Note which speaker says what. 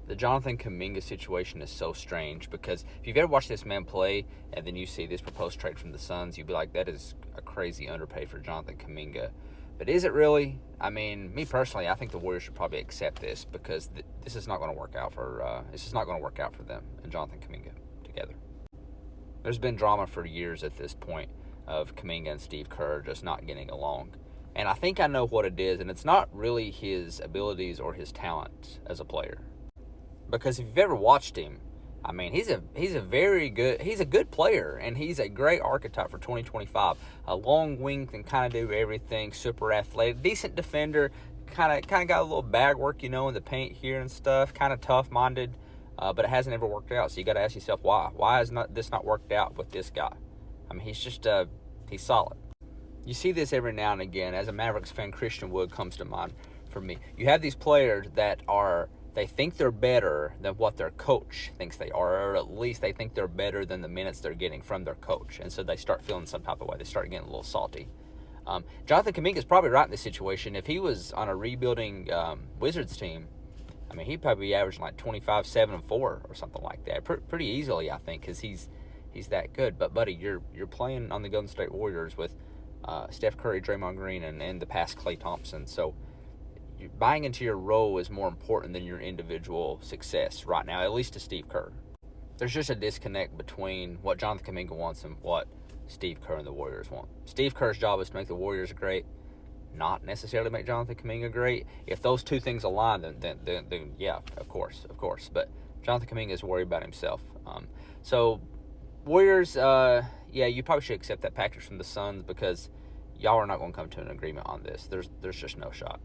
Speaker 1: The Jonathan Kuminga situation is so strange because if you've ever watched this man play and then you see this proposed trade from the Suns, you'd be like, that is a crazy underpay for Jonathan Kuminga. But is it really? I mean, me personally, I think the Warriors should probably accept this because this is not going to work out for them and Jonathan Kuminga together. There's been drama for years at this point of Kuminga and Steve Kerr just not getting along. And I think I know what it is, and it's not really his abilities or his talent as a player. Because if you've ever watched him, I mean, he's a good player, and he's a great archetype for 2025. A long wing can kind of do everything, super athletic, decent defender, kind of got a little bag work, in the paint here and stuff, kind of tough-minded, but it hasn't ever worked out. So you got to ask yourself why. Why has this not worked out with this guy? I mean, he's solid. You see this every now and again. As a Mavericks fan, Christian Wood comes to mind for me. You have these players that they think they're better than what their coach thinks they are, or at least they think they're better than the minutes they're getting from their coach. And so they start feeling some type of way. They start getting a little salty. Jonathan Kuminga is probably right in this situation. If he was on a rebuilding Wizards team, I mean, he'd probably be averaging like 25, 7, and 4 or something like that. Pretty easily, I think, because he's that good. But, buddy, you're playing on the Golden State Warriors with Steph Curry, Draymond Green, and the past Klay Thompson. So buying into your role is more important than your individual success right now, at least to Steve Kerr. There's just a disconnect between what Jonathan Kuminga wants and what Steve Kerr and the Warriors want. Steve Kerr's job is to make the Warriors great, not necessarily make Jonathan Kuminga great. If those two things align, then yeah, of course. But Jonathan Kuminga is worried about himself. So Warriors, you probably should accept that package from the Suns because y'all are not going to come to an agreement on this. There's just no shot.